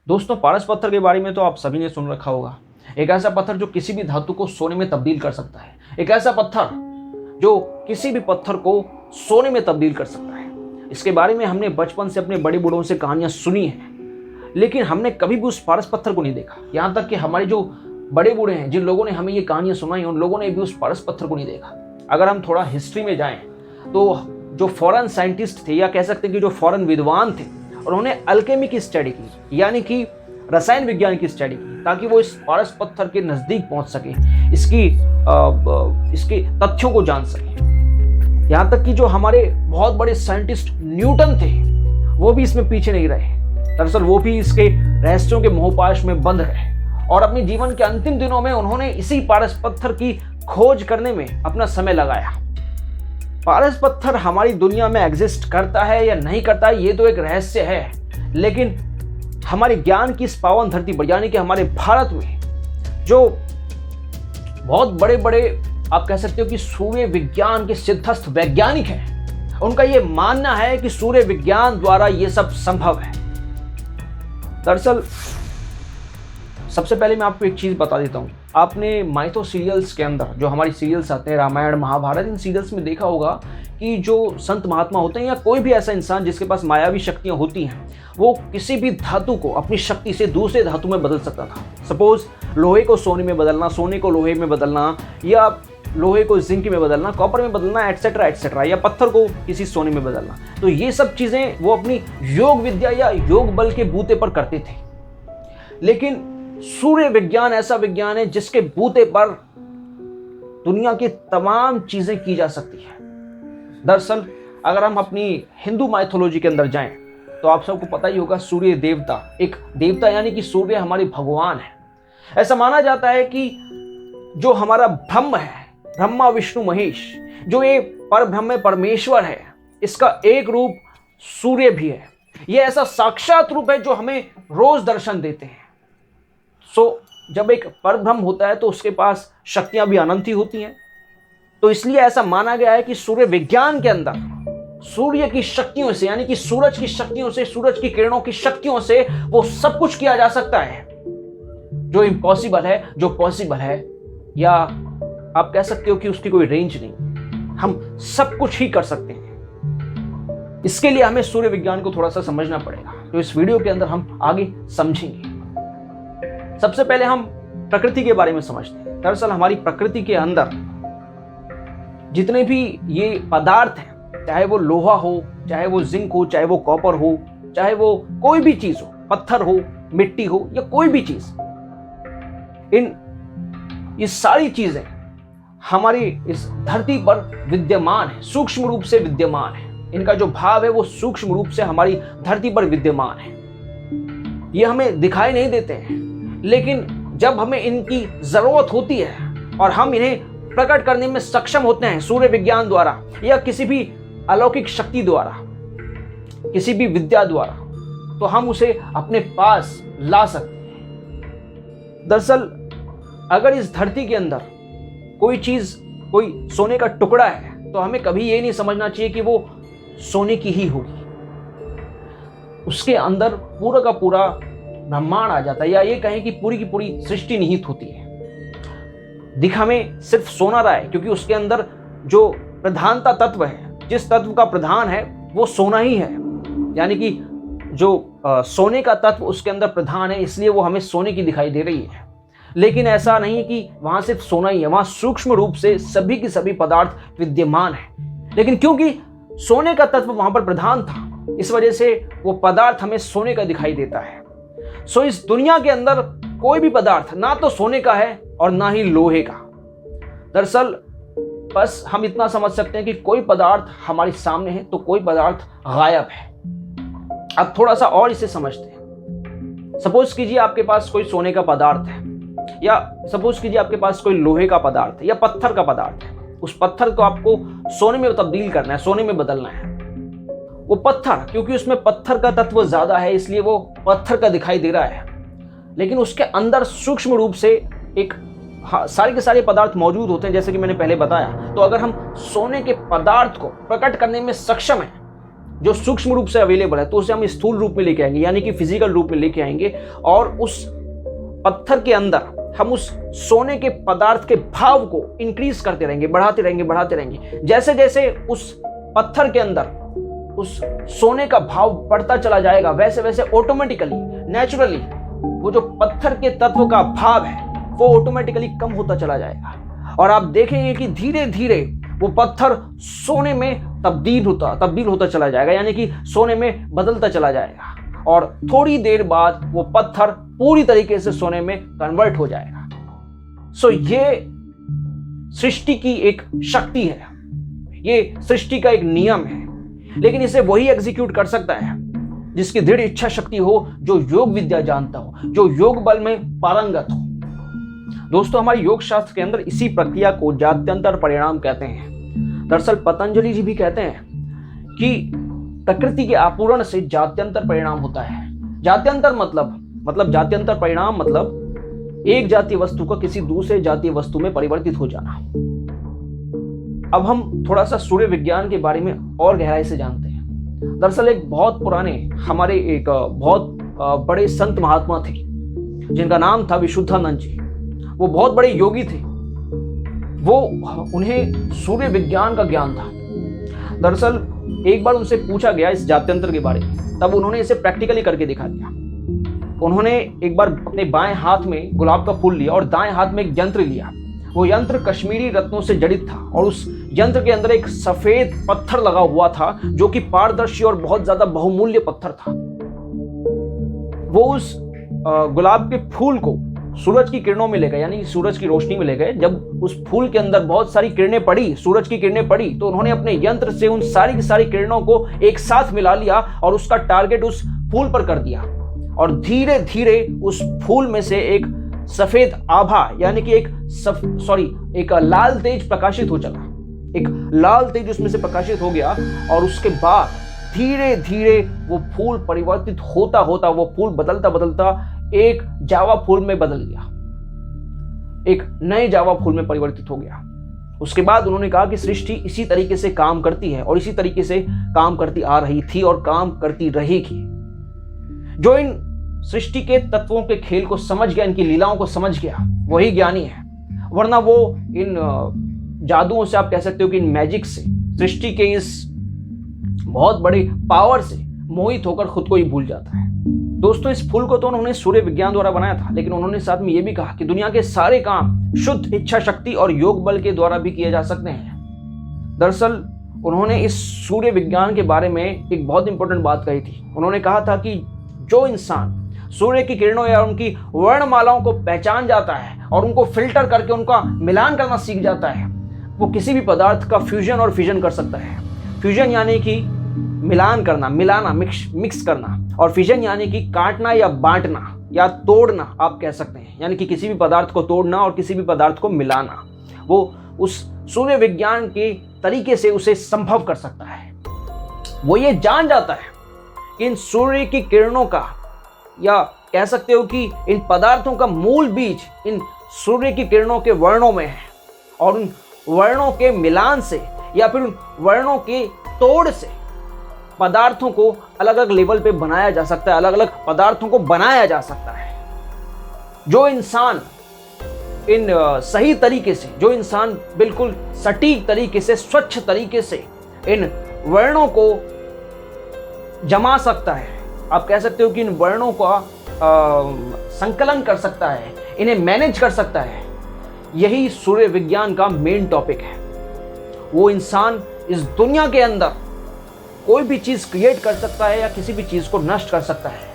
दोस्तों, पारस पत्थर के बारे में तो आप सभी ने सुन रखा होगा। एक ऐसा पत्थर जो किसी भी धातु को सोने में तब्दील कर सकता है। एक ऐसा पत्थर जो किसी भी पत्थर को सोने में तब्दील कर सकता है। इसके बारे में हमने बचपन से अपने बड़े बूढ़ों से कहानियां सुनी हैं, लेकिन हमने कभी भी उस पारस पत्थर को नहीं देखा। यहाँ तक कि हमारे जो बड़े बूढ़े हैं, जिन लोगों ने हमें ये कहानियां सुनाई, उन लोगों ने भी उस पारस पत्थर को नहीं देखा। अगर हम थोड़ा हिस्ट्री में जाएं तो जो फॉरेन साइंटिस्ट थे, या कह सकते हैं कि जो फॉरेन विद्वान थे, उन्होंने अल्केमी की स्टडी की, यानी कि रसायन विज्ञान की स्टडी की, ताकि वो इस पारस पत्थर के नजदीक पहुंच सके, इसके तथ्यों को जान सके। यहाँ तक कि जो हमारे बहुत बड़े साइंटिस्ट न्यूटन थे, वो भी इसमें पीछे नहीं रहे। दरअसल वो भी इसके रहस्यों के मोहपाश में बंद गए और अपने जीवन के अंतिम दिनों में उन्होंने इसी पारस पत्थर की खोज करने में अपना समय लगाया। पारस पत्थर हमारी दुनिया में एग्जिस्ट करता है या नहीं करता है, ये तो एक रहस्य है, लेकिन हमारे ज्ञान की इस पावन धरती पर, यानी कि हमारे भारत में, जो बहुत बड़े बड़े आप कह सकते हो कि सूर्य विज्ञान के सिद्धस्थ वैज्ञानिक हैं, उनका यह मानना है कि सूर्य विज्ञान द्वारा यह सब संभव है। दरअसल सबसे पहले मैं आपको एक चीज बता देता हूं। आपने माइथो सीरियल्स के अंदर, जो हमारी सीरियल्स आते हैं, रामायण, महाभारत, इन सीरियल्स में देखा होगा कि जो संत महात्मा होते हैं या कोई भी ऐसा इंसान जिसके पास मायावी शक्तियां होती हैं, वो किसी भी धातु को अपनी शक्ति से दूसरे धातु में बदल सकता था। सपोज लोहे को सोने में बदलना, सोने को लोहे में बदलना, या लोहे को जिंक में बदलना, कॉपर में बदलना, एटसेट्रा एटसेट्रा, या पत्थर को किसी सोने में बदलना। तो ये सब चीजें वो अपनी योग विद्या या योग बल के बूते पर करते थे। लेकिन सूर्य विज्ञान ऐसा विज्ञान है जिसके बूते पर दुनिया की तमाम चीजें की जा सकती है। दरअसल अगर हम अपनी हिंदू माइथोलॉजी के अंदर जाएं तो आप सबको पता ही होगा, सूर्य देवता एक देवता, यानी कि सूर्य हमारे भगवान है। ऐसा माना जाता है कि जो हमारा ब्रह्म है, ब्रह्मा विष्णु महेश, जो ये परब्रह्म परमेश्वर है, इसका एक रूप सूर्य भी है। ये ऐसा साक्षात रूप है जो हमें रोज दर्शन देते हैं। जब एक परब्रह्म होता है तो उसके पास शक्तियां भी अनंत ही होती हैं। तो इसलिए ऐसा माना गया है कि सूर्य विज्ञान के अंदर सूर्य की शक्तियों से, यानी कि सूरज की शक्तियों से, सूरज की किरणों की शक्तियों से वो सब कुछ किया जा सकता है जो इम्पॉसिबल है, जो पॉसिबल है, या आप कह सकते हो कि उसकी कोई रेंज नहीं। हम सब कुछ ही कर सकते हैं। इसके लिए हमें सूर्य विज्ञान को थोड़ा सा समझना पड़ेगा, तो इस वीडियो के अंदर हम आगे समझेंगे। सबसे पहले हम प्रकृति के बारे में समझते हैं। दरअसल हमारी प्रकृति के अंदर जितने भी ये पदार्थ हैं, चाहे वो लोहा हो, चाहे वो जिंक हो, चाहे वो कॉपर हो, चाहे वो कोई भी चीज हो, पत्थर हो, मिट्टी हो, या कोई भी चीज, ये सारी चीजें हमारी इस धरती पर विद्यमान है, सूक्ष्म रूप से विद्यमान है। इनका जो भाव है वो सूक्ष्म रूप से हमारी धरती पर विद्यमान है। ये हमें दिखाई नहीं देते हैं, लेकिन जब हमें इनकी जरूरत होती है और हम इन्हें प्रकट करने में सक्षम होते हैं सूर्य विज्ञान द्वारा, या किसी भी अलौकिक शक्ति द्वारा, किसी भी विद्या द्वारा, तो हम उसे अपने पास ला सकते हैं। दरअसल अगर इस धरती के अंदर कोई चीज, कोई सोने का टुकड़ा है, तो हमें कभी ये नहीं समझना चाहिए कि वो सोने की ही होगी। उसके अंदर पूरा का पूरा ब्रह्मांड आ जाता है, या ये कहें कि पूरी की पूरी सृष्टि निहित होती है। दिख हमें सिर्फ सोना रहा है क्योंकि उसके अंदर जो प्रधानता तत्व है, जिस तत्व का प्रधान है वो सोना ही है, यानी कि जो सोने का तत्व उसके अंदर प्रधान है, इसलिए वो हमें सोने की दिखाई दे रही है। लेकिन ऐसा नहीं है कि वहां सिर्फ सोना ही है, वहां सूक्ष्म रूप से सभी के सभी पदार्थ विद्यमान है। लेकिन क्योंकि सोने का तत्व वहां पर प्रधान था, इस वजह से वो पदार्थ हमें सोने का दिखाई देता है। इस दुनिया के अंदर कोई भी पदार्थ ना तो सोने का है और ना ही लोहे का। दरअसल बस हम इतना समझ सकते हैं कि कोई पदार्थ हमारे सामने है तो कोई पदार्थ गायब है। अब थोड़ा सा और इसे समझते हैं। सपोज कीजिए आपके पास कोई सोने का पदार्थ है, या सपोज कीजिए आपके पास कोई लोहे का पदार्थ है, या पत्थर का पदार्थ है। उस पत्थर को आपको सोने में तब्दील करना है, सोने में बदलना है। वो पत्थर, क्योंकि उसमें पत्थर का तत्व ज्यादा है, इसलिए वो पत्थर का दिखाई दे रहा है। लेकिन उसके अंदर सूक्ष्म रूप से एक सारे के सारे पदार्थ मौजूद होते हैं, जैसे कि मैंने पहले बताया। तो अगर हम सोने के पदार्थ को प्रकट करने में सक्षम हैं, जो सूक्ष्म रूप से अवेलेबल है तो उसे हम स्थूल रूप में लेके आएंगे, यानी कि फिजिकल रूप में लेके आएंगे, और उस पत्थर के अंदर हम उस सोने के पदार्थ के भाव को इंक्रीज करते रहेंगे, बढ़ाते रहेंगे। जैसे जैसे उस पत्थर के अंदर उस सोने का भाव बढ़ता चला जाएगा, वैसे वैसे ऑटोमेटिकली, नेचुरली वो जो पत्थर के तत्व का भाव है वो ऑटोमेटिकली कम होता चला जाएगा, और आप देखेंगे कि धीरे धीरे वो पत्थर सोने में तब्दील होता चला जाएगा, यानी कि सोने में बदलता चला जाएगा, और थोड़ी देर बाद वो पत्थर पूरी तरीके से सोने में कन्वर्ट हो जाएगा। सो ये सृष्टि की एक शक्ति है, ये सृष्टि का एक नियम है, लेकिन इसे वही एग्जीक्यूट कर सकता है जिसकी दृढ़ इच्छा शक्ति हो, जो योग विद्या जानता हो, जो योग बल में पारंगत हो। दोस्तों, हमारे योग शास्त्र के अंदर इसी प्रक्रिया को जात्यंतर परिणाम कहते हैं। दरअसल पतंजलि जी भी कहते हैं कि प्रकृति के आपूरण से जात्यंतर परिणाम होता है। जात्यंतर मतलब जात्यंतर परिणाम मतलब एक जातीय वस्तु का किसी दूसरे जातीय वस्तु में परिवर्तित हो जाना। अब हम थोड़ा सा सूर्य विज्ञान के बारे में और गहराई से जानते हैं। दरअसल एक बहुत पुराने हमारे एक बहुत बड़े संत महात्मा थे जिनका नाम था विशुद्धानंद जी। वो बहुत बड़े योगी थे। उन्हें सूर्य विज्ञान का ज्ञान था। दरअसल एक बार उनसे पूछा गया इस जात्यंतर के बारे में, तब उन्होंने इसे प्रैक्टिकली करके दिखा दिया। उन्होंने एक बार अपने बाएं हाथ में गुलाब का फूल लिया और दाएं हाथ में एक यंत्र लिया। वो यंत्र कश्मीरी रत्नों से जड़ित था और उस यंत्र के अंदर एक सफेद पत्थर लगा हुआ था जो कि पारदर्शी और बहुत ज्यादा बहुमूल्य पत्थर था। वो उस गुलाब के फूल को सूरज की किरणों में ले गए, यानी सूरज की रोशनी में ले गए। जब उस फूल के अंदर बहुत सारी किरणें पड़ी, सूरज की किरणें पड़ी, तो उन्होंने अपने यंत्र से उन सारी की सारी किरणों को एक साथ मिला लिया और उसका टारगेट उस फूल पर कर दिया, और धीरे धीरे उस फूल में से एक सफेद आभा, यानी कि एक लाल तेज प्रकाशित हो चला। एक लाल तेज उसमें से प्रकाशित हो गया, और उसके बाद धीरे धीरे वो फूल परिवर्तित होता होता वो फूल बदलता बदलता एक जावा फूल में बदल गया, एक नए जावा फूल में परिवर्तित हो गया। उसके बाद उन्होंने कहा कि सृष्टि इसी तरीके से काम करती है और इसी तरीके से काम करती आ रही थी और काम करती रहेगी। जो इन सृष्टि के तत्वों के खेल को समझ गया, इनकी लीलाओं को समझ गया, वही ज्ञानी है। वरना वो इन जादुओं से, आप कह सकते हो कि इन मैजिक से, सृष्टि के इस बहुत बड़े पावर से मोहित होकर खुद को ही भूल जाता है। दोस्तों, इस फूल को तो उन्होंने सूर्य विज्ञान द्वारा बनाया था, लेकिन उन्होंने साथ में यह भी कहा कि दुनिया के सारे काम शुद्ध इच्छा शक्ति और योग बल के द्वारा भी किए जा सकते हैं। दरअसल उन्होंने इस सूर्य विज्ञान के बारे में एक बहुत इंपॉर्टेंट बात कही थी। उन्होंने कहा था कि जो इंसान सूर्य की किरणों या उनकी वर्णमालाओं को पहचान जाता है और उनको फिल्टर करके उनका मिलान करना सीख जाता है, वो किसी भी पदार्थ का फ्यूजन और फिजन कर सकता है। फ्यूजन यानी कि मिलान करना, मिलाना, मिक्स करना, और फिजन यानी कि काटना या बांटना या तोड़ना, आप कह सकते हैं, यानी कि किसी भी पदार्थ को तोड़ना और किसी भी पदार्थ को मिलाना। वो उस सूर्य विज्ञान के तरीके से उसे संभव कर सकता है। वो ये जान जाता है कि इन सूर्य की किरणों का, या कह सकते हो कि इन पदार्थों का मूल बीज इन सूर्य की किरणों के वर्णों में है, और उन वर्णों के मिलान से या फिर उन वर्णों के तोड़ से पदार्थों को अलग अलग लेवल पे बनाया जा सकता है, अलग अलग पदार्थों को बनाया जा सकता है। जो इंसान इन सही तरीके से, जो इंसान बिल्कुल सटीक तरीके से, स्वच्छ तरीके से इन वर्णों को जमा सकता है, आप कह सकते हो कि इन वर्णों का संकलन कर सकता है, इन्हें मैनेज कर सकता है, यही सूर्य विज्ञान का मेन टॉपिक है। वो इंसान इस दुनिया के अंदर कोई भी चीज क्रिएट कर सकता है या किसी भी चीज को नष्ट कर सकता है।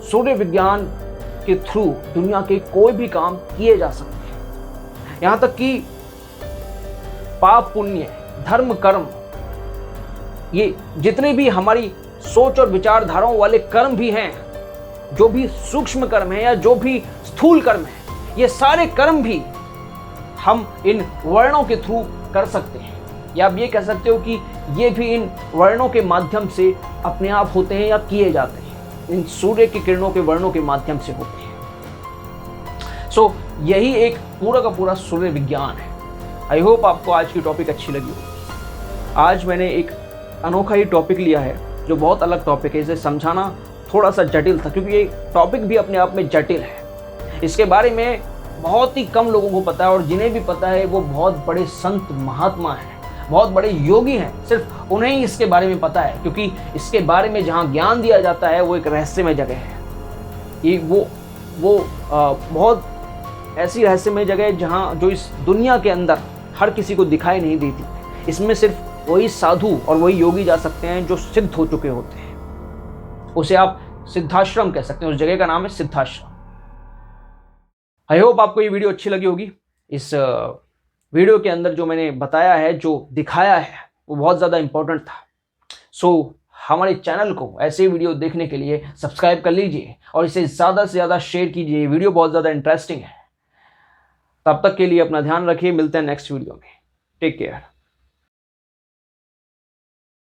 सूर्य विज्ञान के थ्रू दुनिया के कोई भी काम किए जा सकते हैं। यहां तक कि पाप पुण्य, धर्म कर्म, ये जितने भी हमारी सोच और विचारधाराओं वाले कर्म भी हैं, जो भी सूक्ष्म कर्म है या जो भी स्थूल कर्म है, ये सारे कर्म भी हम इन वर्णों के थ्रू कर सकते हैं, या आप ये कह सकते हो कि ये भी इन वर्णों के माध्यम से अपने आप होते हैं या किए जाते हैं, इन सूर्य की किरणों के वर्णों के माध्यम से होते हैं। यही एक पूरा का पूरा सूर्य विज्ञान है। आई होप आपको आज की टॉपिक अच्छी लगी हो। आज मैंने एक अनोखा ही टॉपिक लिया है जो बहुत अलग टॉपिक है। इसे समझाना थोड़ा सा जटिल था क्योंकि ये टॉपिक भी अपने आप में जटिल है। इसके बारे में बहुत ही कम लोगों को पता है और जिन्हें भी पता है वो बहुत बड़े संत महात्मा हैं, बहुत बड़े योगी हैं। सिर्फ उन्हें ही इसके बारे में पता है क्योंकि इसके बारे में जहाँ ज्ञान दिया जाता है वो एक रहस्यमय जगह है। ये वो बहुत ऐसी रहस्यमय जगह है जहाँ जो इस दुनिया के अंदर हर किसी को दिखाई नहीं देती। इसमें सिर्फ वही साधु और वही योगी जा सकते हैं जो सिद्ध हो चुके होते हैं। उसे आप सिद्धाश्रम कह सकते हैं। उस जगह का नाम है सिद्धाश्रम। आई होप आपको ये वीडियो अच्छी लगी होगी। इस वीडियो के अंदर जो मैंने बताया है, जो दिखाया है, वो बहुत ज़्यादा इंपॉर्टेंट था। सो हमारे चैनल को ऐसे वीडियो देखने के लिए सब्सक्राइब कर लीजिए और इसे ज़्यादा से ज़्यादा शेयर कीजिए। वीडियो बहुत ज़्यादा इंटरेस्टिंग है। तब तक के लिए अपना ध्यान रखिए। मिलते हैं नेक्स्ट वीडियो में। Take care.